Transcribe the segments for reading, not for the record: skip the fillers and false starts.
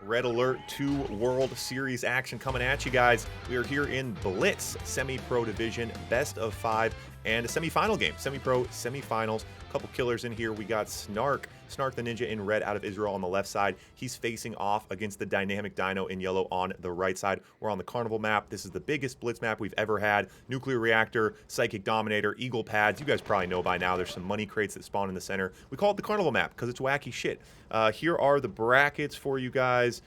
Red Alert 2 World Series action coming at you guys. We are here in Blitz Semi-Pro Division, best of 5, and a semi-final game. Semi-Pro, semi-finals. A couple killers in here. We got Snark the Ninja in red out of Israel on the left side. He's facing off against the Dynamic Dino in yellow on the right side. We're on the Carnival map. This is the biggest Blitz map we've ever had. Nuclear Reactor, Psychic Dominator, Eagle Pads. You guys probably know by now there's some money crates that spawn in the center. We call it the Carnival map because it's wacky shit. Here are the brackets for you guys.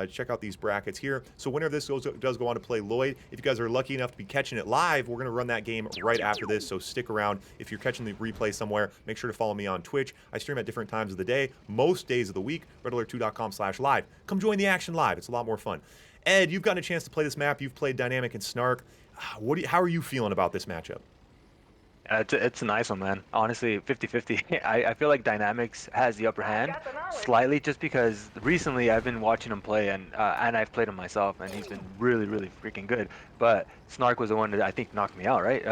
Check out these brackets here. So winner of this does go on to play Lloyd. If you guys are lucky enough to be catching it live, we're going to run that game right after this, so stick around. If you're catching the replay somewhere, make sure to follow me on Twitch. I stream at different times of the day, most days of the week, redalert2.com/live. Come join the action live. It's a lot more fun. Ed, you've gotten a chance to play this map. You've played Dynamic and Snark. How are you feeling about this matchup? It's a nice one, man. Honestly, 50-50. I feel like Dynamics has the upper hand slightly just because recently I've been watching him play and I've played him myself and he's been really freaking good. But Snark was the one that I think knocked me out, right?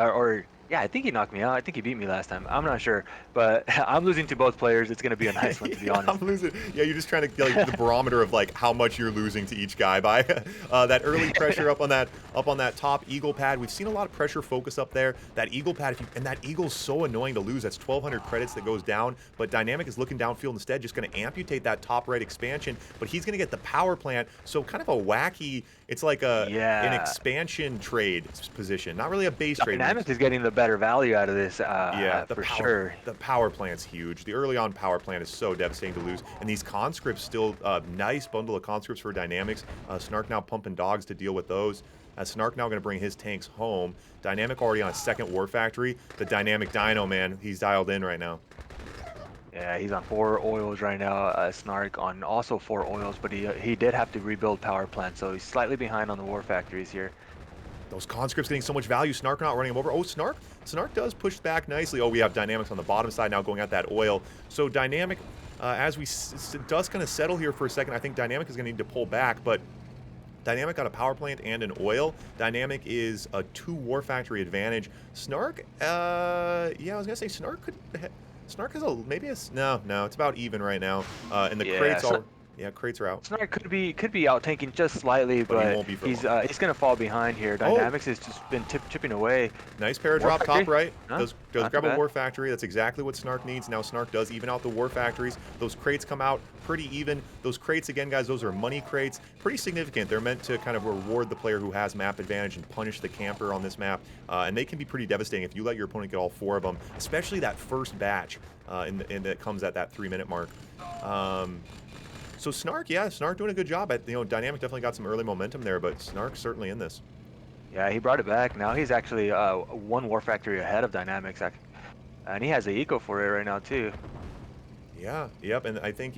Yeah, I think he knocked me out. I think he beat me last time. I'm not sure, but I'm losing to both players. It's gonna be a nice one, to be honest. I'm losing. Yeah, you're just trying to get like, the barometer of like how much you're losing to each guy by that early pressure up on that top Eagle pad. We've seen a lot of pressure focus up there. That Eagle pad, and that Eagle's so annoying to lose. That's 1,200 credits that goes down. But Dynamic is looking downfield instead, just going to amputate that top right expansion. But he's going to get the power plant. So kind of a wacky. It's like an expansion trade position, not really a base trade. Dynamic is getting the better value out of this, for sure. The power plant's huge. The early on power plant is so devastating to lose. And these conscripts still, nice bundle of conscripts for Dynamics. Snark now pumping dogs to deal with those. Snark now going to bring his tanks home. Dynamic already on a second War Factory. The Dynamic Dino, man, he's dialed in right now. Yeah, he's on 4 oils right now. Snark on also 4 oils, but he did have to rebuild power plant, so he's slightly behind on the War Factories here. Those conscripts getting so much value. Snark not running him over. Oh, Snark does push back nicely. Oh, we have Dynamics on the bottom side now going at that oil. So Dynamic, as we dust kind of settle here for a second, I think Dynamic is going to need to pull back, but Dynamic got a power plant and an oil. Dynamic is a 2 War Factory advantage. Snark, yeah, I was going to say Snark is no, it's about even right now. And the crates are... Yeah, crates are out. Snark could be out tanking just slightly, but he won't be for he's gonna fall behind here. Dynamics has just been chipping away. Nice paradrop top right. Does grab a War Factory. That's exactly what Snark needs. Now Snark does even out the War Factories. Those crates come out pretty even. Those crates, again, guys, those are money crates. Pretty significant. They're meant to kind of reward the player who has map advantage and punish the camper on this map. And they can be pretty devastating if you let your opponent get all 4 of them, especially that first batch that comes at that 3-minute mark. So Snark, yeah, Snark doing a good job. Dynamic definitely got some early momentum there, but Snark's certainly in this. Yeah, he brought it back. Now he's actually 1 War Factory ahead of Dynamics, and he has the eco for it right now too. Yeah, yep, and I think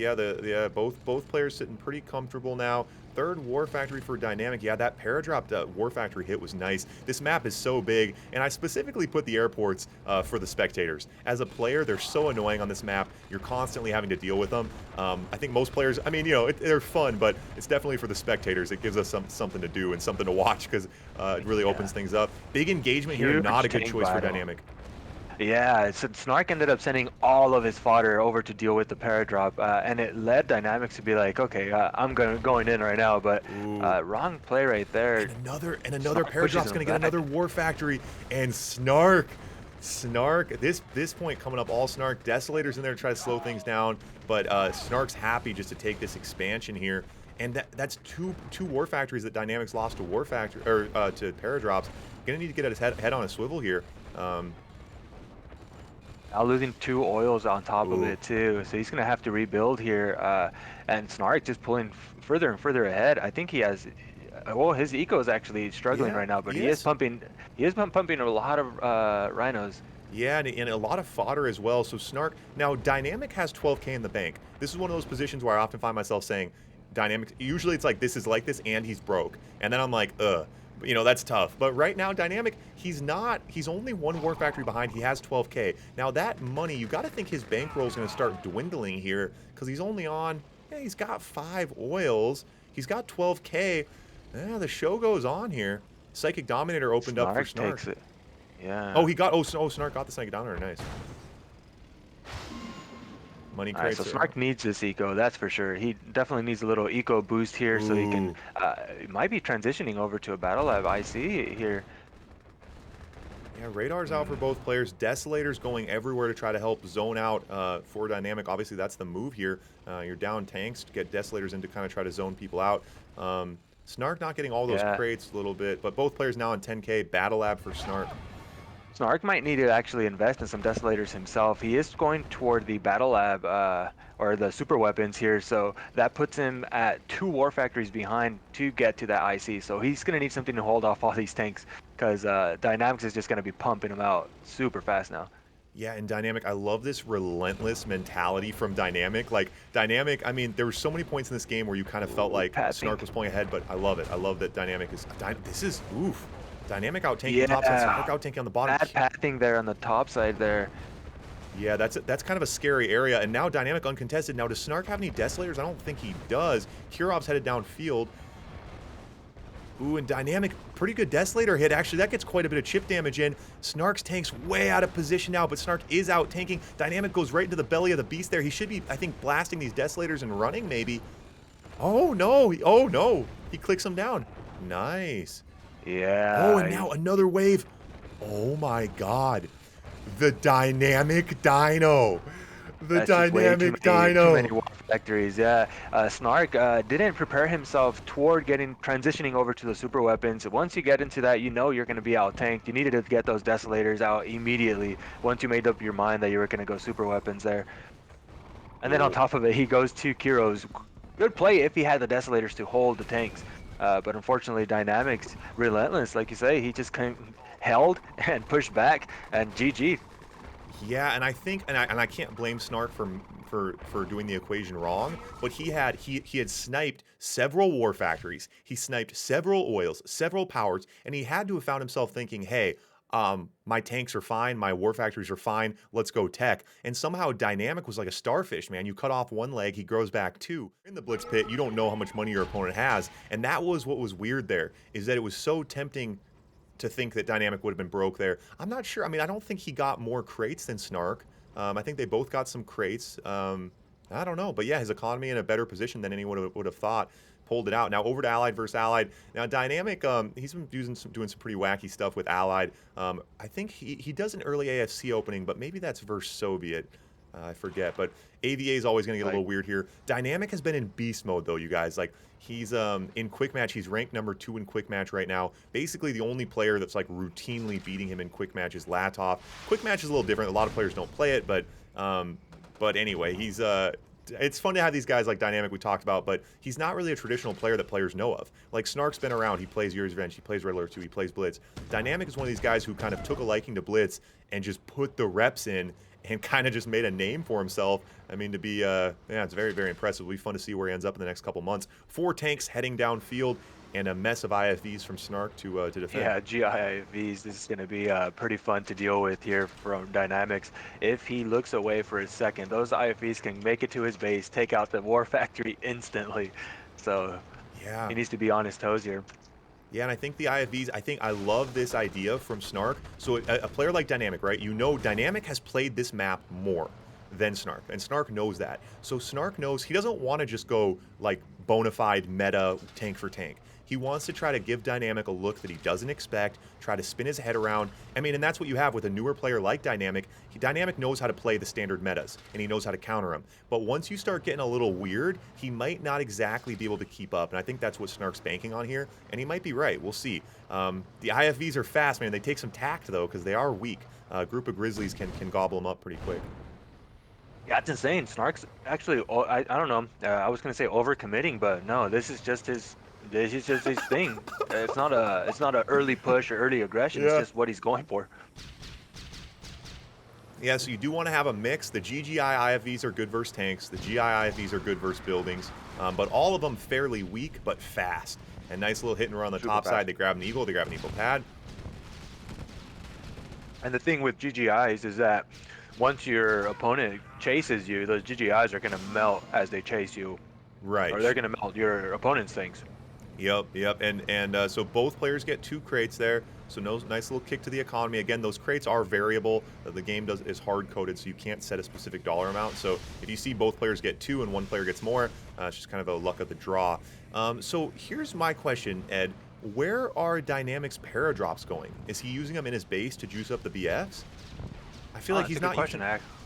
both players sitting pretty comfortable now. 3rd War Factory for Dynamic. Yeah, that paradrop War Factory hit was nice. This map is so big, and I specifically put the airports for the spectators. As a player, they're so annoying on this map. You're constantly having to deal with them. I think most players, I mean, they're fun, but it's definitely for the spectators. It gives us something to do and something to watch because it really opens things up. Big engagement here, not a good choice for Dynamic. Yeah, so Snark ended up sending all of his fodder over to deal with the paradrop, and it led Dynamics to be like, okay, I'm going in right now, but wrong play right there. And another paradrop's going to get another War Factory, and Snark, at this point coming up, all Snark. Desolator's in there to try to slow things down, but Snark's happy just to take this expansion here. And that's two War Factories that Dynamics lost to War Factory or to paradrops. Gonna need to get his head on a swivel here. Now losing 2 oils on top of it too, so he's gonna have to rebuild here. And Snark just pulling further and further ahead. I think he has. Well, his eco is actually struggling right now, but he is pumping a lot of rhinos. Yeah, and a lot of fodder as well. So Snark now Dynamic has 12K in the bank. This is one of those positions where I often find myself saying, Dynamic. Usually it's like this is like this, and he's broke, and then I'm like, that's tough. But right now, Dynamic, he's only 1 War Factory behind. He has 12K. Now that money, you got to think his bankroll is going to start dwindling here because he's only on, he's got 5 oils. He's got 12K. Yeah, the show goes on here. Psychic Dominator opened up for Snark. Takes it. Yeah. Oh, Snark got the Psychic Dominator. Nice. Money All right, so crates are out. Snark needs this eco, that's for sure. He definitely needs a little eco boost here so he can, Ooh. he might be transitioning over to a Battle Lab IC here. Yeah, Radar's out for Hmm. both players. Desolator's going everywhere to try to help zone out for Dynamic. Obviously, that's the move here. You're down tanks to get Desolators in to kind of try to zone people out. Snark not getting all those Yeah, crates a little bit, but both players now on 10K. Battle Lab for Snark. Snark might need to actually invest in some Desolators himself. He is going toward the Battle Lab or the super weapons here, so that puts him at 2 War Factories behind to get to that IC. So he's going to need something to hold off all these tanks because Dynamics is just going to be pumping him out super fast now. Yeah, and Dynamic, I love this relentless mentality from Dynamic. Like, Dynamic, I mean, there were so many points in this game where you kind of felt Ooh, like pathing. Snark was pulling ahead, but I love it. I love that Dynamic is... This is... Oof. Dynamic out-tanking top side, Snark Yeah, out-tanking on the bottom. bad pathing there on the top side there. Yeah, that's kind of a scary area. And now Dynamic uncontested. Now, does Snark have any Desolators? I don't think he does. Kurov's headed downfield. Ooh, and Dynamic, pretty good Desolator hit. Actually, that gets quite a bit of chip damage in. Snark's tank's way out of position now, but Snark is out tanking. Dynamic goes right into the belly of the beast there. He should be, I think, blasting these Desolators and running, maybe. Oh, no. Oh, no. He clicks them down. Nice. Oh, and Yeah, now another wave. Oh, my God. The Dynamic Dino. The that's just way Dynamic too many Dino. war factories. Yeah, Snark didn't prepare himself toward transitioning over to the super weapons. Once you get into that, you know you're going to be out tanked. You needed to get those Desolators out immediately once you made up your mind that you were going to go super weapons there. And then on Ooh. top of it, he goes to Kiro's. Good play if he had the Desolators to hold the tanks. But unfortunately, Dynamics relentless, like you say. He just held and pushed back, and GG. Yeah, and I think, and I can't blame Snark for doing the equation wrong, but he had sniped several war factories, he sniped several oils, several powers, and he had to have found himself thinking, hey, my tanks are fine, my war factories are fine, let's go tech. And somehow Dynamic was like a starfish, man. You cut off one leg, he grows back two. In the blitz pit, you don't know how much money your opponent has, and that was what was weird there, is that it was so tempting to think that Dynamic would have been broke there. I'm not sure. I mean, I don't think he got more crates than Snark. I think they both got some crates. I don't know. But yeah, his economy in a better position than anyone would have thought. Pulled it out. Now over to Allied versus Allied. Now Dynamic, he's been doing some pretty wacky stuff with Allied. I think he does an early AFC opening, but maybe that's versus Soviet. I forget, but AVA is always going to get a little weird here. Dynamic has been in beast mode though, you guys. Like he's in quick match, he's ranked number 2 in quick match right now. Basically, the only player that's like routinely beating him in quick match is Latov. Quick match is a little different. A lot of players don't play it, but anyway, he's it's fun to have these guys like Dynamic we talked about, but he's not really a traditional player that players know of. Like Snark's been around, he plays Yuri's Revenge, he plays Red Alert 2, he plays Blitz. Dynamic is one of these guys who kind of took a liking to Blitz and just put the reps in and kind of just made a name for himself. I mean, to be, yeah, it's very, very impressive. It'll be fun to see where he ends up in the next couple months. 4 tanks heading downfield and a mess of IFVs from Snark to defend. Yeah, GIVs, this is going to be pretty fun to deal with here from Dynamics. If he looks away for a second, those IFVs can make it to his base, take out the War Factory instantly. So Yeah. he needs to be on his toes here. Yeah, and I think the IFVs, I love this idea from Snark. So a player like Dynamic, right? You know Dynamic has played this map more than Snark, and Snark knows that. So Snark knows he doesn't want to just go like bona fide meta tank for tank. He wants to try to give Dynamic a look that he doesn't expect, try to spin his head around. I mean, and that's what you have with a newer player like Dynamic. Dynamic knows how to play the standard metas, and he knows how to counter them. But once you start getting a little weird, he might not exactly be able to keep up, and I think that's what Snark's banking on here, and he might be right. We'll see. The IFVs are fast, man. They take some tact, though, because they are weak. A group of Grizzlies can gobble them up pretty quick. Yeah, it's insane. Snark's actually, I don't know. I was gonna say overcommitting, but no, this is just his thing. It's not a early push or early aggression. It's Yeah. just what he's going for. Yeah, so you do want to have a mix. The GGI IFVs are good versus tanks. The GI IFVs are good versus buildings. But all of them fairly weak, but fast. And nice little hit and run on the Super top fast. side. They grab an eagle. They grab an eagle pad. And the thing with GGIs is that once your opponent chases you, those GGIs are gonna melt as they chase you, Right. or they're gonna melt your opponent's things. Yep. And so both players get 2 crates there. So no, nice little kick to the economy. Again, those crates are variable. The game is hard coded, so you can't set a specific dollar amount. So if you see both players get 2 and one player gets more, it's just kind of a luck of the draw. So here's my question, Ed. Where are Dynamic's paradrops going? Is he using them in his base to juice up the BFs? I feel like he's not using.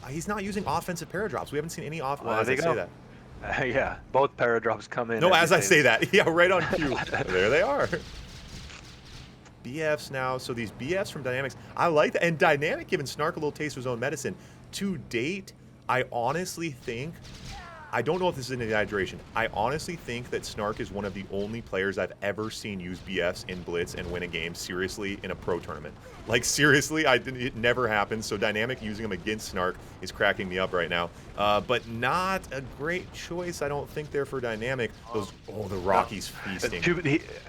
He's not using offensive paradrops. We haven't seen any off. Well, as I say that. Yeah, both paradrops come in. No, as I say that. Yeah, right on cue. There they are. BFs now. So these BFs from Dynamics, I like that. And Dynamic giving Snark a little taste of his own medicine. To date, I honestly think, I don't know if this is an exaggeration, I honestly think that Snark is one of the only players I've ever seen use BFs in Blitz and win a game seriously in a pro tournament. Like, seriously, it never happens. So Dynamic using them against Snark is cracking me up right now. But not a great choice, I don't think, there for Dynamic. The Rocky's feasting.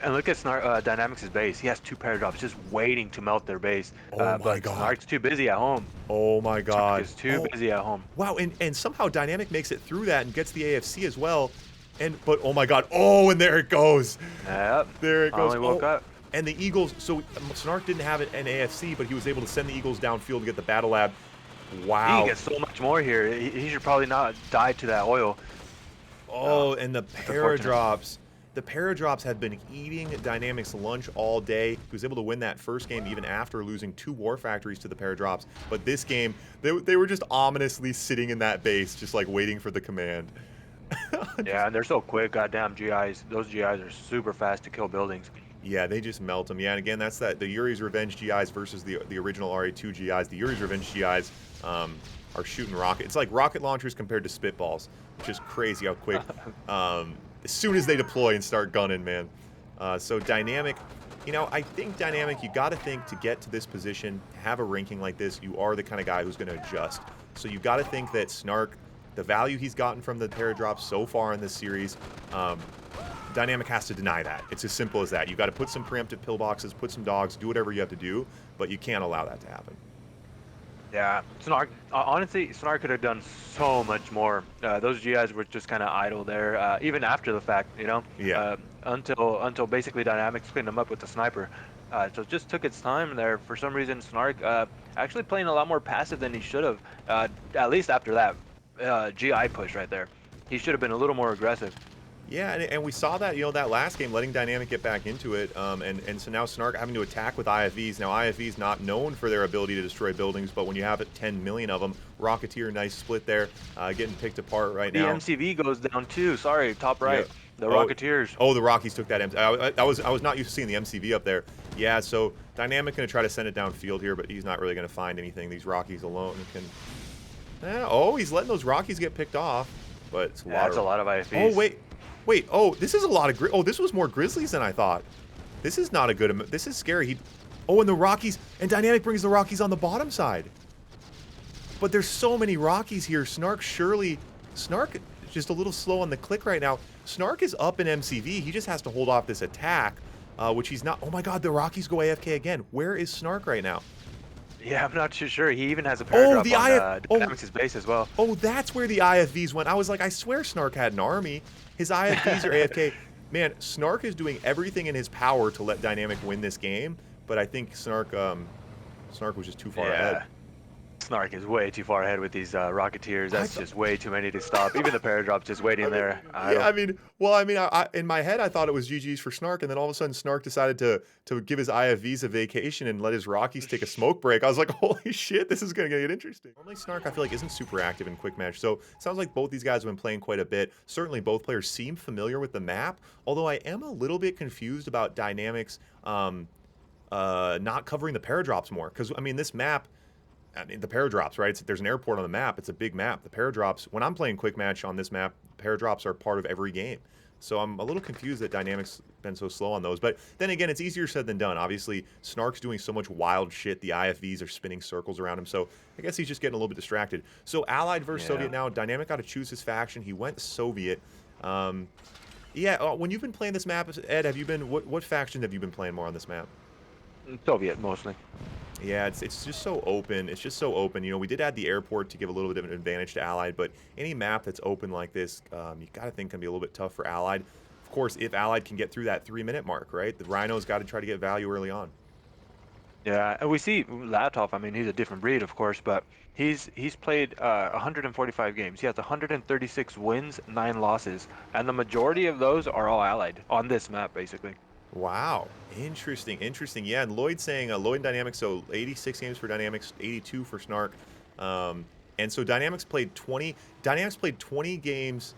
And look at Snark, Dynamics' base. He has 2 paradrops just waiting to melt their base. Oh my God. Snark's too busy at home. Oh my God. Snark is too busy at home. Wow, and somehow Dynamic makes it through that and gets the AFC as well. But oh my God. Oh, and there it goes. Yep. There it goes. Only woke up. And the Eagles, so Snark didn't have an AFC, but he was able to send the Eagles downfield to get the Battle Lab. Wow. He gets so much more here. He should probably not die to that oil. Oh, and the paradrops. The paradrops have been eating Dynamic's lunch all day. He was able to win that first game even after losing 2 war factories to the paradrops. But this game, they were just ominously sitting in that base, just like waiting for the command. Yeah, and they're so quick. Goddamn GIs. Those GIs are super fast to kill buildings. Yeah, they just melt them. Yeah, and again, that's the Yuri's Revenge GIs versus the original RA2 GIs. The Yuri's Revenge GIs are shooting rocket. It's like rocket launchers compared to spitballs, which is crazy how quick. As soon as they deploy and start gunning, man. So Dynamic, I think Dynamic, you got to think to get to this position, have a ranking like this, you are the kind of guy who's going to adjust. So you got to think that Snark, the value he's gotten from the paradrops so far in this series, Dynamic has to deny that. It's as simple as that. You got to put some preemptive pillboxes, put some dogs, do whatever you have to do, but you can't allow that to happen. Yeah, Snark. Honestly, Snark could have done so much more. Those GIs were just kind of idle there, even after the fact. Yeah. Until basically Dynamics cleaned them up with the sniper. So it just took its time there. For some reason, Snark actually playing a lot more passive than he should have. At least after that GI push right there, he should have been a little more aggressive. Yeah, and we saw that, that last game, letting Dynamic get back into it, and so now Snark having to attack with IFVs. Now, IFVs not known for their ability to destroy buildings, but when you have 10 million of them, Rocketeer, nice split there, getting picked apart right now. The MCV goes down too, sorry, top right. Yeah. The Rocketeers. Oh, the Rockies took that. I was not used to seeing the MCV up there. Yeah, so Dynamic going to try to send it downfield here, but he's not really going to find anything. These Rockies alone can... he's letting those Rockies get picked off, but it's a lot of IFVs. Oh, wait, this is a lot of this was more Grizzlies than I thought. This is not a good, this is scary. And the Rockies, and Dynamic brings the Rockies on the bottom side. But there's so many Rockies here. Snark is just a little slow on the click right now. Snark is up in MCV. He just has to hold off this attack, which he's not. Oh my God, the Rockies go AFK again. Where is Snark right now? Yeah, I'm not too sure. He even has a paradrop on Dynamics' base as well. Oh, that's where the IFVs went. I was like, I swear Snark had an army. His IFVs are AFK. Man, Snark is doing everything in his power to let Dynamic win this game, but I think Snark was just too far ahead. Snark is way too far ahead with these Rocketeers. That's just way too many to stop. Even the paradrop's just waiting there. In my head, I thought it was GG's for Snark, and then all of a sudden Snark decided to give his IFVs a vacation and let his Rockies take a smoke break. I was like, holy shit, this is going to get interesting. Normally Snark, I feel like, isn't super active in quick match, so it sounds like both these guys have been playing quite a bit. Certainly both players seem familiar with the map, although I am a little bit confused about Dynamics not covering the paradrops more, because, this map... the paradrops, right? There's an airport on the map. It's a big map. The paradrops, when I'm playing quick match on this map, paradrops are part of every game. So I'm a little confused that Dynamics been so slow on those. But then again, it's easier said than done. Obviously, Snark's doing so much wild shit. The IFVs are spinning circles around him. So I guess he's just getting a little bit distracted. So Allied versus Soviet now. Dynamic got to choose his faction. He went Soviet. When you've been playing this map, Ed, what faction have you been playing more on this map? Soviet, mostly. Yeah, it's just so open. It's just so open. We did add the airport to give a little bit of an advantage to Allied, but any map that's open like this, you got to think can be a little bit tough for Allied. Of course, if Allied can get through that 3-minute mark, right? The Rhino's got to try to get value early on. Yeah, and we see Latov. I mean, he's a different breed, of course, but he's played 145 games. He has 136 wins, 9 losses, and the majority of those are all allied on this map, basically. Wow, interesting, interesting. Yeah, and Lloyd saying Lloyd and Dynamics, so 86 games for Dynamics, 82 for Snark, and so Dynamics played 20. Dynamics played 20 games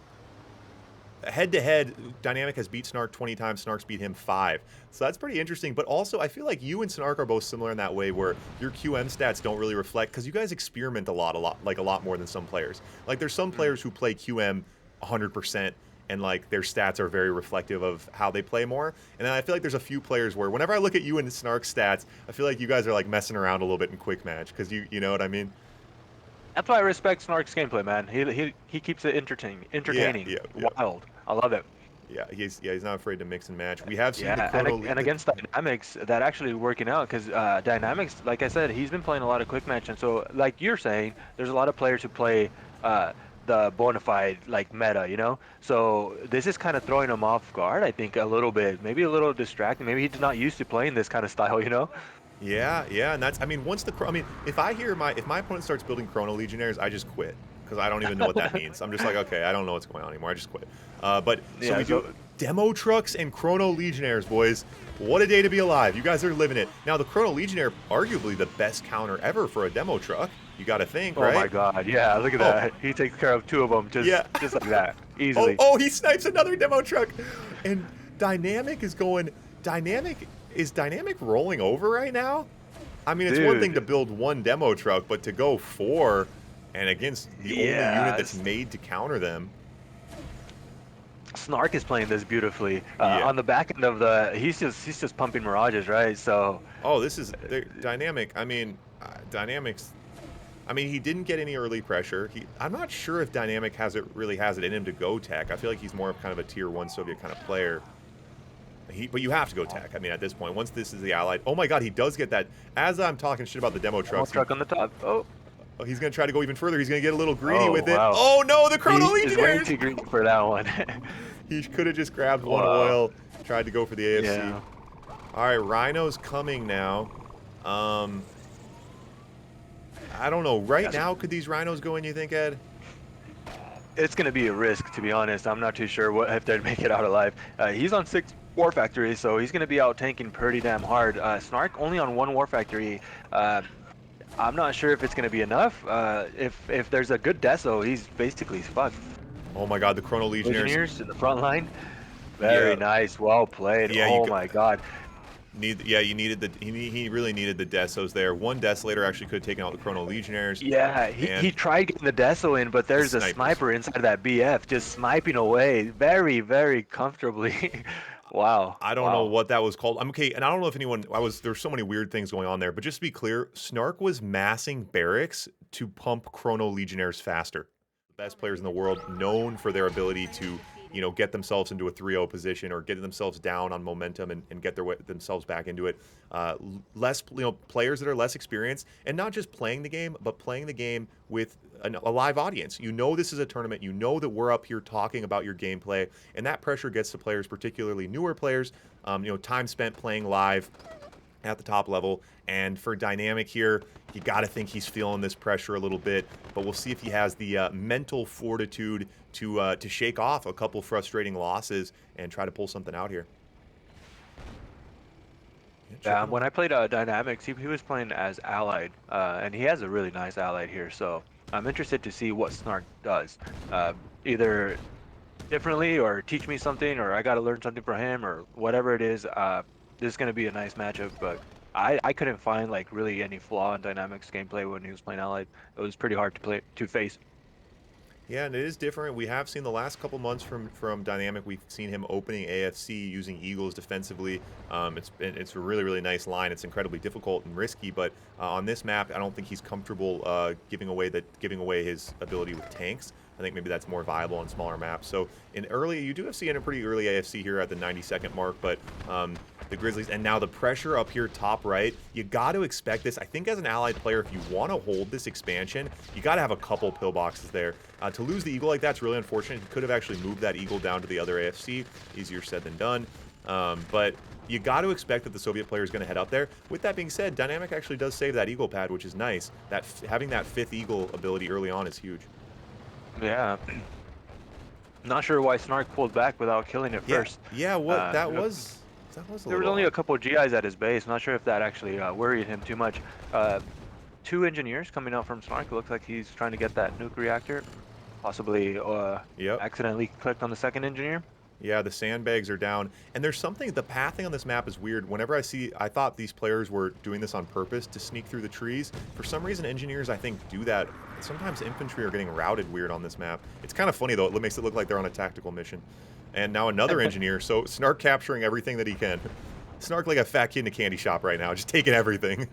head to head. Dynamic has beat Snark 20 times. Snark's beat him 5. So that's pretty interesting. But also, I feel like you and Snark are both similar in that way, where your QM stats don't really reflect, because you guys experiment a lot more than some players. Like there's some players who play QM 100%. And like their stats are very reflective of how they play more. And then I feel like there's a few players where whenever I look at you and Snark's stats, I feel like you guys are like messing around a little bit in quick match, because you know what I mean? That's why I respect Snark's gameplay, man. He keeps it entertaining, Yeah. wild. I love it. Yeah, he's not afraid to mix and match. We have seen the Yeah, Chrono and against Dynamics, that actually working out because Dynamics, like I said, he's been playing a lot of quick match, and so like you're saying, there's a lot of players who play the bona fide like meta, you know. So this is kind of throwing him off guard, I think, a little bit, maybe a little distracting. Maybe he's not used to playing this kind of style, you know. Yeah, and that's, I mean, if I hear if my opponent starts building Chrono Legionnaires, I just quit, because I don't even know what that means. I'm just like, okay, I don't know what's going on anymore. I just quit. But so Yeah, we do demo trucks and Chrono Legionnaires, boys. What a day to be alive. You guys are living it. Now, the Chrono Legionnaire, arguably the best counter ever for a demo truck. You got to think, right? Oh my God, yeah, look at that. He takes care of 2 of them just like that, easily. Oh, he snipes another demo truck. And Dynamic is Dynamic rolling over right now? I mean, it's one thing to build 1 demo truck, but to go 4 and against the only unit that's made to counter them. Snark is playing this beautifully. On the back end of the, he's just pumping mirages, right? So. Oh, this is Dynamic. I mean, Dynamics. I mean, he didn't get any early pressure. I'm not sure if Dynamic really has it in him to go tech. I feel like he's more of kind of a tier 1 Soviet kind of player. But you have to go tech. I mean, at this point, once this is the Allied. Oh my God, he does get that. As I'm talking shit about the demo trucks. Truck on the top. Oh, he's gonna try to go even further. He's gonna get a little greedy with it. Wow. Oh no, the Chrono Legionnaires! He's way too greedy for that one. He could have just grabbed 1 oil, tried to go for the AFC. Yeah. All right, Rhino's coming now. I don't know. Right now, could these Rhinos go in, you think, Ed? It's going to be a risk, to be honest. I'm not too sure if they'd make it out alive. He's on 6 War Factories, so he's going to be out tanking pretty damn hard. Snark only on 1 War Factory. I'm not sure if it's going to be enough. If there's a good deso, he's basically fucked. Oh my God, the Chrono Legionnaires in the front line. Very nice, well played. Yeah, oh my God. You needed he really needed the desos there. 1 Desolator actually could have taken out the Chrono Legionnaires. Yeah, he tried getting the deso in, but there's a sniper inside of that BF just sniping away very, very comfortably. Wow. I don't know what that was called. I'm okay, and I don't know if anyone. There's so many weird things going on there. But just to be clear, Snark was massing barracks to pump Chrono Legionnaires faster. The best players in the world, known for their ability to, get themselves into a 3-0 position or get themselves down on momentum and get themselves back into it. Players that are less experienced, and not just playing the game, but playing the game with a live audience. You know this is a tournament. You know that we're up here talking about your gameplay, and that pressure gets to players, particularly newer players. Time spent playing live at the top level. And for Dynamic here, you got to think he's feeling this pressure a little bit, but we'll see if he has the mental fortitude to shake off a couple frustrating losses and try to pull something out here. Yeah, when I played Dynamics, he was playing as Allied, and he has a really nice Allied here, so I'm interested to see what Snark does. Either differently or teach me something, or I got to learn something from him, or whatever it is. This is going to be a nice matchup, but I couldn't find like really any flaw in Dynamics gameplay when he was playing Allied. It was pretty hard to face. Yeah, and it is different. We have seen the last couple months from Dynamic. We've seen him opening AFC using Eagles defensively. It's a really, really nice line. It's incredibly difficult and risky, but on this map, I don't think he's comfortable giving away his ability with tanks. I think maybe that's more viable on smaller maps. So in early, you do see in a pretty early AFC here at the 90-second mark, but the Grizzlies, and now the pressure up here top right, you got to expect this. I think as an allied player, if you want to hold this expansion, you got to have a couple pillboxes there. To lose the Eagle like that's really unfortunate. He could have actually moved that Eagle down to the other AFC. Easier said than done. But you got to expect that the Soviet player is going to head up there. With that being said, Dynamic actually does save that Eagle pad, which is nice. That having that 5th Eagle ability early on is huge. Yeah. Not sure why Snark pulled back without killing it first. Yeah, what that was there was only a couple of GIs at his base. Not sure if that actually worried him too much. 2 engineers coming out from Snark. It looks like he's trying to get that nuke reactor. Possibly accidentally clicked on the 2nd engineer. Yeah, the sandbags are down. And there's something, the pathing on this map is weird. Whenever I thought these players were doing this on purpose to sneak through the trees. For some reason, engineers, I think, do that. Sometimes infantry are getting routed weird on this map. It's kind of funny, though. It makes it look like they're on a tactical mission. And now another engineer. So Snark capturing everything that he can. Snark like a fat kid in a candy shop right now, just taking everything.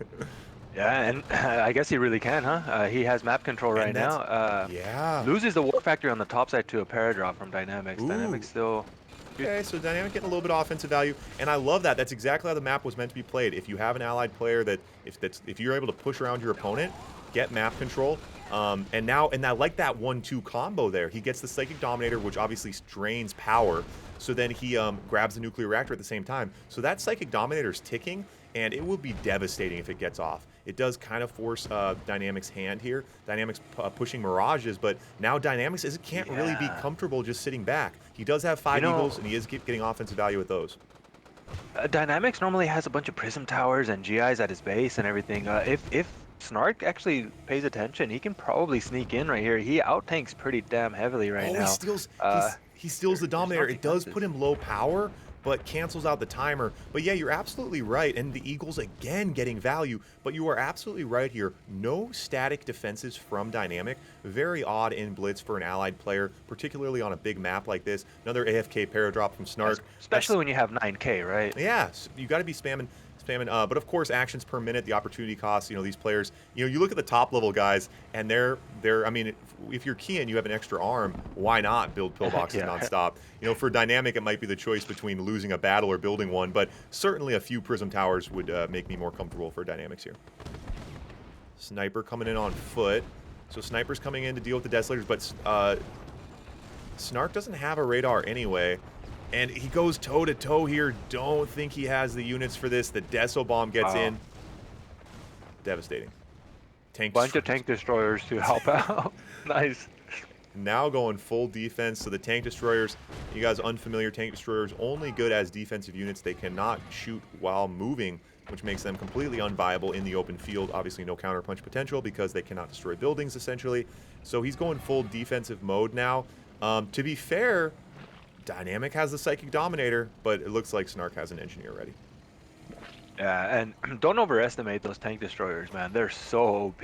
Yeah, and I guess he really can, huh? He has map control right now. Yeah. Loses the war factory on the top side to a paradrop from Dynamics. Ooh. Dynamics still... Okay, so Dynamic getting a little bit of offensive value, and I love that. That's exactly how the map was meant to be played. If you have an allied player that, if you're able to push around your opponent, get map control, and I like that 1-2 combo there. He gets the Psychic Dominator, which obviously drains power, so then he grabs the nuclear reactor at the same time. So that Psychic Dominator is ticking, and it will be devastating if it gets off. It does kind of force Dynamics' hand here. Dynamics pushing Mirages, but now Dynamics can't really be comfortable just sitting back. He does have 5 Eagles, and he is getting offensive value with those. Dynamics normally has a bunch of Prism Towers and GIs at his base and everything. If Snark actually pays attention, he can probably sneak in right here. He out-tanks pretty damn heavily right now. He steals the Dominator. It does put him low power, but cancels out the timer. But yeah, you're absolutely right. And the Eagles again getting value, but you are absolutely right here. No static defenses from Dynamic. Very odd in Blitz for an allied player, particularly on a big map like this. Another AFK paradrop from Snark. Especially when you have 9K, right? Yeah, so you got to be spamming. But of course, actions per minute, the opportunity costs, these players, you look at the top level guys, and they're I mean, if you're key and you have an extra arm, why not build pillboxes nonstop? For Dynamic, it might be the choice between losing a battle or building one, but certainly a few Prism Towers would make me more comfortable for Dynamics here. Sniper coming in on foot. So Sniper's coming in to deal with the Desolators, but Snark doesn't have a radar anyway. And he goes toe-to-toe here. Don't think he has the units for this. The Deso Bomb gets in. Devastating. Bunch of tank destroyers to help out. Nice. Now going full defense. So the tank destroyers, you guys unfamiliar, tank destroyers only good as defensive units. They cannot shoot while moving, which makes them completely unviable in the open field. Obviously no counterpunch potential because they cannot destroy buildings essentially. So he's going full defensive mode now. To be fair, Dynamic has the Psychic Dominator, but it looks like Snark has an engineer ready. Yeah, and don't overestimate those tank destroyers, man. They're so OP.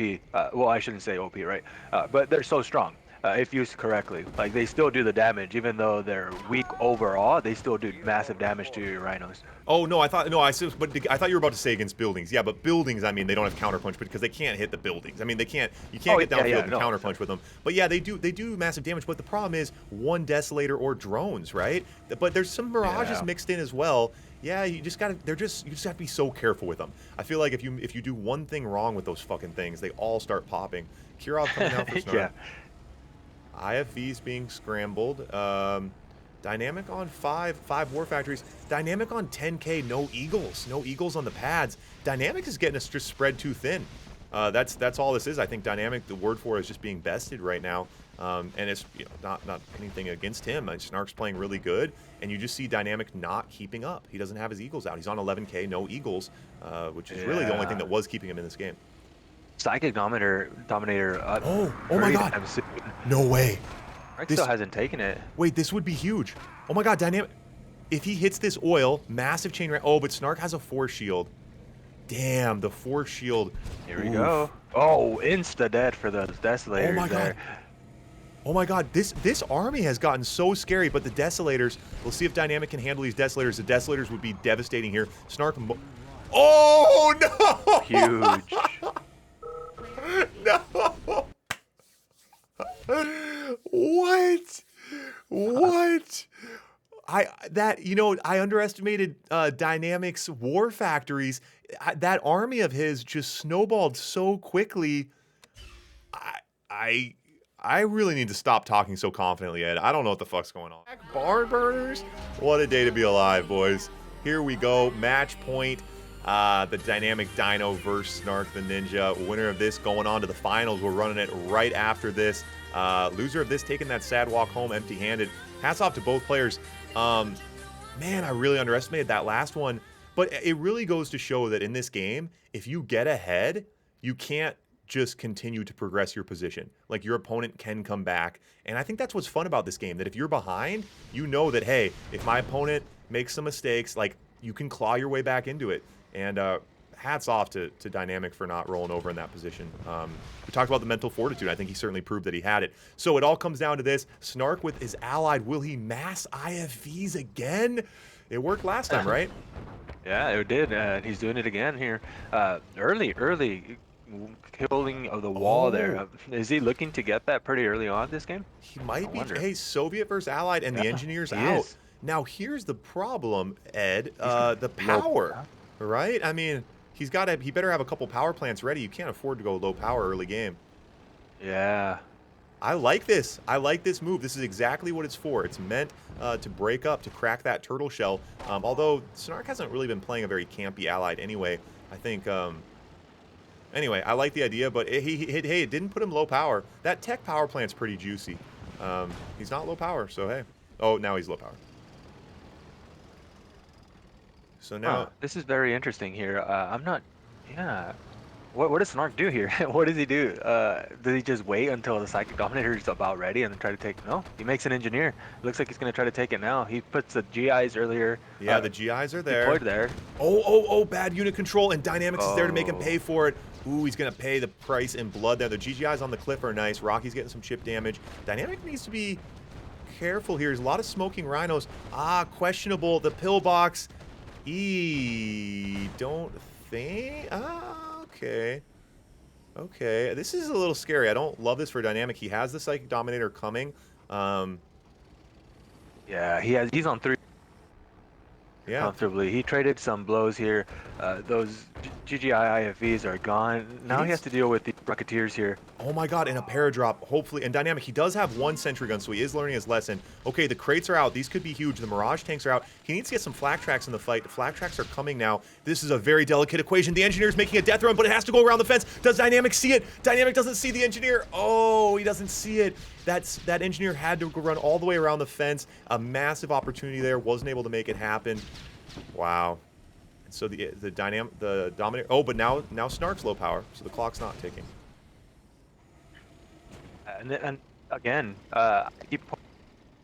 Well, I shouldn't say OP, right? But they're so strong if used correctly. Like, they still do the damage, even though they're weak overall. They still do massive damage to your rhinos. Oh no, I thought you were about to say against buildings. Yeah, but buildings, I mean, they don't have counterpunch because they can't hit the buildings. I mean, you can't get downfield and counterpunch with them. But yeah, they do massive damage. But the problem is one Desolator or drones, right? But there's some Mirages mixed in as well. Yeah, you just have to be so careful with them. I feel like if you do one thing wrong with those fucking things, they all start popping. Kirov coming out for Snark. IFVs being scrambled. Dynamic on 5 war factories. Dynamic on 10K, no Eagles on the pads. Dynamic is getting us just spread too thin. That's all this is. I think Dynamic, the word for it is just being bested right now. And it's not anything against him. Snark's playing really good, and you just see Dynamic not keeping up. He doesn't have his Eagles out. He's on 11K, no Eagles, which is really the only thing that was keeping him in this game. Psychic Dominator. Oh my God! No way. Snark still hasn't taken it. Wait, this would be huge. Oh my God, Dynamic. If he hits this oil, massive chain reaction. Oh, but Snark has a force shield. Damn, the force shield. Here we go. Oh, insta-dead for the Desolators. Oh my God. Oh my God, this army has gotten so scary, but the Desolators, we'll see if Dynamic can handle these Desolators. The Desolators would be devastating here. Snark, oh no! Huge. No! What? What? I underestimated Dynamics War Factories. That army of his just snowballed so quickly. I I I really need to stop talking so confidently, Ed. I don't know what the fuck's going on. Barn burners? What a day to be alive, boys. Here we go. Match point. The Dynamic Dino versus Snark the Ninja. Winner of this going on to the finals. We're running it right after this. Loser of this taking that sad walk home empty-handed. Hats off to both players. Man, I really underestimated that last one. But it really goes to show that in this game, if you get ahead, you can't just continue to progress your position. Like, your opponent can come back. And I think that's what's fun about this game, that if you're behind, you know that, hey, if my opponent makes some mistakes, like, you can claw your way back into it. And hats off to Dynamic for not rolling over in that position. We talked about the mental fortitude. I think he certainly proved that he had it. So it all comes down to this. Snark with his allied. Will he mass IFVs again? It worked last time, right? Yeah, it did. He's doing it again here. Early killing of the wall there. Is he looking to get that pretty early on this game? He might be. Hey, Soviet versus Allied, and the engineer's out. Is. Now, here's the problem, Ed. The power, right? I mean, he better have a couple power plants ready. You can't afford to go low power early game. Yeah. I like this. I like this move. This is exactly what it's for. It's meant to break up, to crack that turtle shell. Although Snark hasn't really been playing a very campy Allied anyway. I think... Anyway, I like the idea, but hey, it didn't put him low power. That tech power plant's pretty juicy. He's not low power, so hey. Oh, now he's low power. So now... This is very interesting here. I'm not... Yeah. What does Snark do here? What does he do? Does he just wait until the Psychic Dominator is about ready and then try to take... No, he makes an engineer. It looks like he's going to try to take it now. He puts the GIs earlier. Yeah, the GIs are there. Deployed there. Oh, bad unit control, and Dynamics is there to make him pay for it. Ooh, he's going to pay the price in blood there. The GGIs on the cliff are nice. Rocky's getting some chip damage. Dynamic needs to be careful here. There's a lot of smoking rhinos. Questionable. The pillbox. Don't think... Okay. Okay. This is a little scary. I don't love this for Dynamic. He has the Psychic Dominator coming. Yeah, he's on 3. Yeah. Comfortably. He traded some blows here. Those GGI IFVs are gone. Now he has to deal with the Rocketeers here. Oh my god, and a paradrop, hopefully. And Dynamic, he does have one sentry gun, so he is learning his lesson. Okay, the crates are out. These could be huge. The Mirage tanks are out. He needs to get some flak tracks in the fight. The flak tracks are coming now. This is a very delicate equation. The Engineer's making a death run, but it has to go around the fence. Does Dynamic see it? Dynamic doesn't see the Engineer. Oh, he doesn't see it. That Engineer had to run all the way around the fence. A massive opportunity there. Wasn't able to make it happen. Wow. So the Dominator. Oh, but now Snark's low power, so the clock's not ticking. And again, I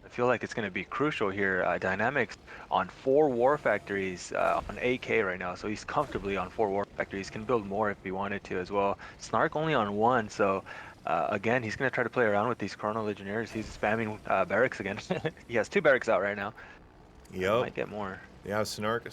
feel like it's going to be crucial here. Dynamics on 4 war factories on AK right now, so he's comfortably on 4 war factories. Can build more if he wanted to as well. Snark only on 1, so again, he's going to try to play around with these Chrono Legionnaires. He's spamming barracks again. He has 2 barracks out right now. Yep. Might get more. Yeah, Snark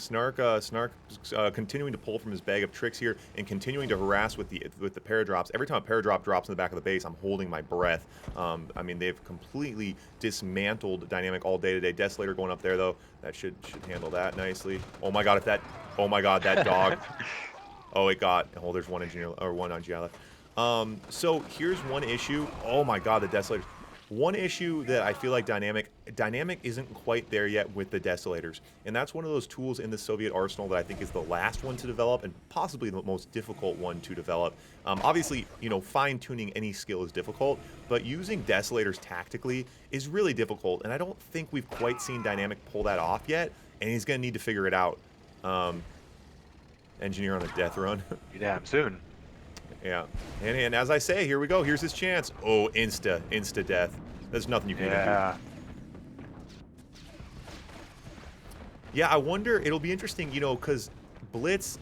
continuing to pull from his bag of tricks here and continuing to harass with the paradrops. Every time a paradrop drops in the back of the base, I'm holding my breath. I mean, they've completely dismantled Dynamic all day today. Desolator going up there though, that should handle that nicely. Oh my god, that dog. There's one engineer or one on GI left. So here's one issue. Oh my god, the Desolator. One issue that I feel like Dynamic isn't quite there yet with the Desolators. And that's one of those tools in the Soviet arsenal that I think is the last one to develop and possibly the most difficult one to develop. Obviously, fine-tuning any skill is difficult, but using Desolators tactically is really difficult. And I don't think we've quite seen Dynamic pull that off yet, and he's going to need to figure it out. Engineer on a death run. Damn soon. Yeah, and as I say, here we go. Here's his chance. Oh, insta death. There's nothing you can even do. Yeah, I wonder. It'll be interesting, because Blitz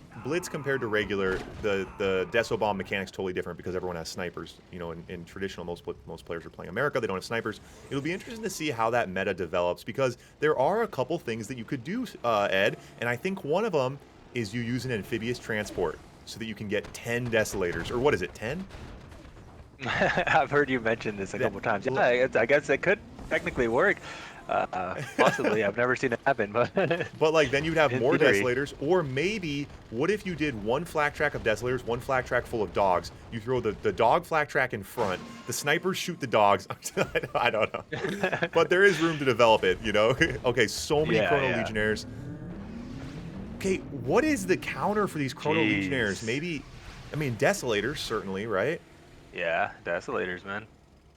compared to regular, the Deso bomb mechanic's totally different because everyone has snipers. In traditional, most players are playing America. They don't have snipers. It'll be interesting to see how that meta develops because there are a couple things that you could do, Ed, and I think one of them is you use an amphibious transport, so that you can get 10 Desolators. Or what is it, 10? I've heard you mention this a That, couple times. Yeah, I guess it could technically work. Possibly. I've never seen it happen, but but like then you'd have in more theory. desolators, or maybe what if you did one flak track of desolators, one flak track full of dogs? You throw the dog flak track in front, the snipers shoot the dogs. I don't know, but there is room to develop it, you know. Okay, so many Yeah, Chrono yeah. Legionnaires. Okay, what is the counter for these Chrono Legionnaires? Jeez. Maybe, I mean, Desolators, certainly, right? Yeah, desolators, man.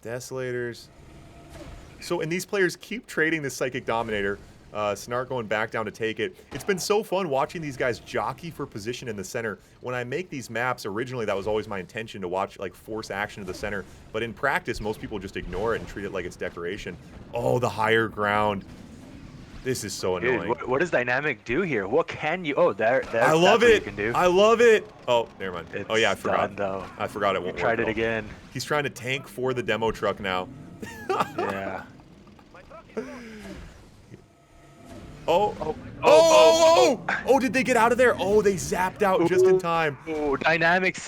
Desolators. So, and these players keep trading this Psychic Dominator. Snark going back down to take it. It's been so fun watching these guys jockey for position in the center. When I make these maps, originally that was always my intention to watch, like, force action to the center. But in practice, most people just ignore it and treat it like it's decoration. Oh, the higher ground. This is so annoying. Dude, what does dynamic do here? What can you? Oh, I love that's what you it. can do. I love it. Oh, never mind. It's Oh yeah, I forgot. done, though. I forgot it You won't work. tried at it all. again. He's trying to tank for the demo truck now. Yeah. Oh. Oh, Oh, did they get out of there? Oh, they zapped out just in time. Oh, dynamic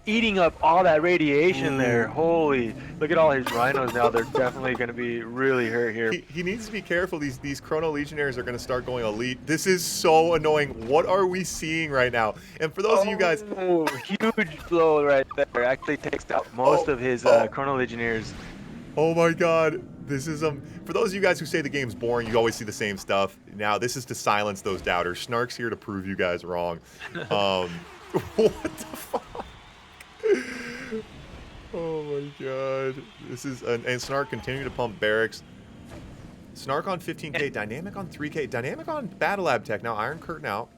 eating up all that radiation there. Holy, look at all his rhinos now. They're definitely going to be really hurt here. He needs to be careful. These Chrono Legionnaires are going to start going elite. This is so annoying. What are we seeing right now? And for those of you guys... Oh, huge blow right there. Actually takes out most of his Chrono Legionnaires. Oh my god. This is for those of you guys who say the game's boring, you always see the same stuff. Now this is to silence those doubters. Snark's here to prove you guys wrong. What the fuck? Oh my god. This is and Snark continuing to pump barracks. Snark on 15k, Dynamic on 3k, Dynamic on Battle Lab Tech. Now Iron Curtain out.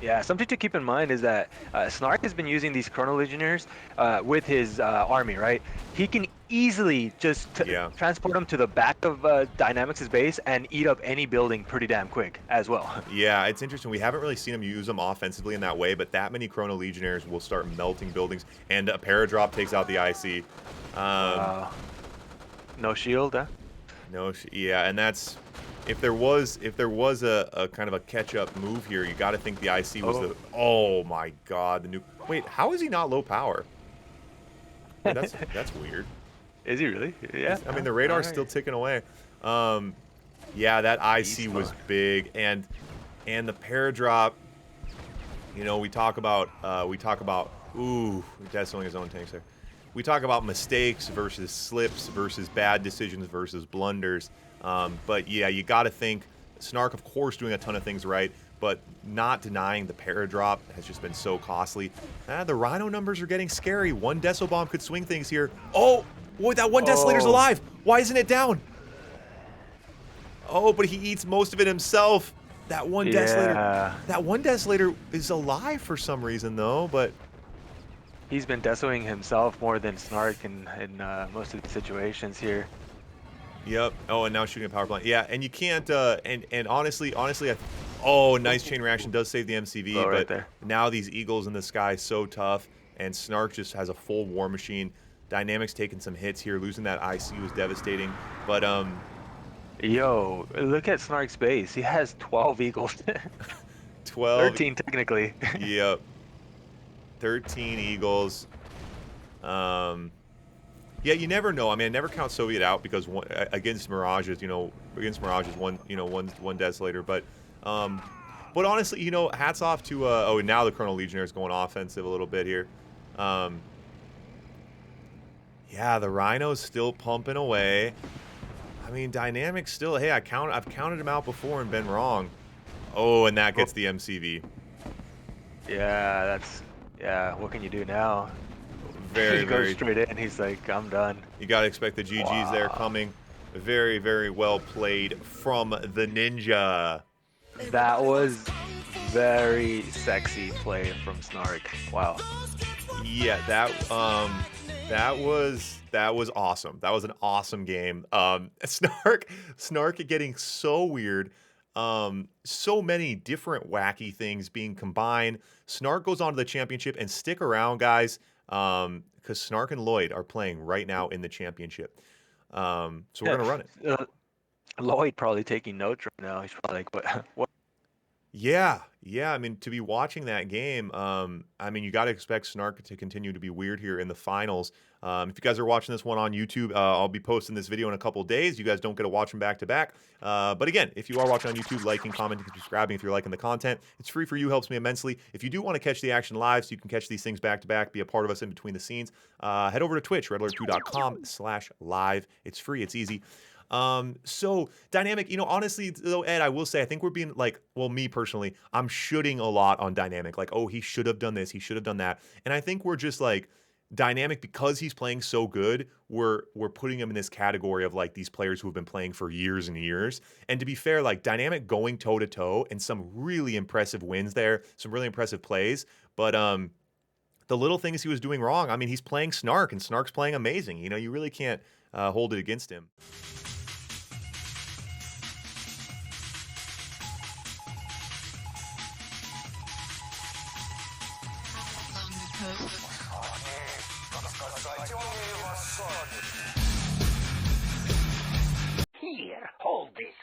Yeah, something to keep in mind is that Snark has been using these Chrono Legionnaires with his army, right? He can easily just transport them to the back of Dynamics' base and eat up any building pretty damn quick as well. Yeah, it's interesting. We haven't really seen him use them offensively in that way, but that many Chrono Legionnaires will start melting buildings, and a Paradrop takes out the IC. No shield, huh? No, yeah, and that's... If there was a kind of a catch-up move here, you got to think the IC was the... Oh my god, the new... Wait, how is he not low power? Wait, that's weird. Is he really? Yeah. I mean, the radar's still ticking away. Yeah, that IC was big, and the Paradrop. You know, we talk about ooh, desoing his own tanks there. We talk about mistakes versus slips versus bad decisions versus blunders. But yeah, you got to think Snark, of course, doing a ton of things right, but not denying the Paradrop has just been so costly. The Rhino numbers are getting scary. One Deso Bomb could swing things here. Oh, boy, that one Desolator's alive. Why isn't it down? Oh, but he eats most of it himself. That one Desolator. That one Desolator is alive for some reason, though, but... He's been desoing himself more than Snark in most of the situations here. Yep. Oh, and now shooting a power plant. Yeah, and you can't. And honestly, oh, nice chain reaction does save the MCV, Right but there. now these Eagles in the sky so tough, and Snark just has a full war machine. Dynamics taking some hits here, losing that IC was devastating. But Yo, look at Snark's base. He has 12 Eagles. 12. 13 technically. Yep. 13 Eagles. Yeah, you never know. I mean, I never count Soviet out because against Mirages, one Desolator. But honestly, you know, hats off to oh, now the Chrono Legionnaire is going offensive a little bit here. Yeah, the Rhino's still pumping away. I mean, Dynamics still. Hey, I've counted him out before and been wrong. Oh, and that gets the MCV. Yeah, what can you do now? He goes straight in. He's like, I'm done. You got to expect the GGs there coming. Very, very well played from the Ninja. That was very sexy play from Snark. Wow. Yeah, that was awesome. That was an awesome game. Snark getting so weird. So many different wacky things being combined. Snark goes on to the championship, and stick around, guys. Because Snark and Lloyd are playing right now in the championship. So we're going to run it. Lloyd probably taking notes right now. He's probably like, what? Yeah. I mean, to be watching that game, I mean, you got to expect Snark to continue to be weird here in the finals. If you guys are watching this one on YouTube, I'll be posting this video in a couple days. You guys don't get to watch them back to back. But again, if you are watching on YouTube, liking, commenting, subscribing if you're liking the content. It's free for you, helps me immensely. If you do want to catch the action live so you can catch these things back to back, be a part of us in between the scenes, head over to Twitch, redalert2.com/live. It's free, it's easy. So Dynamic, honestly though, Ed, I will say, I think we're being like, well, me personally, I'm shooting a lot on Dynamic. Like, oh, he should have done this, he should have done that. And I think we're just like, Dynamic, because he's playing so good, we're putting him in this category of like these players who have been playing for years and years. And to be fair, like Dynamic going toe to toe and some really impressive wins there, some really impressive plays. But the little things he was doing wrong, I mean, he's playing Snark and Snark's playing amazing. You really can't hold it against him. Here, hold this.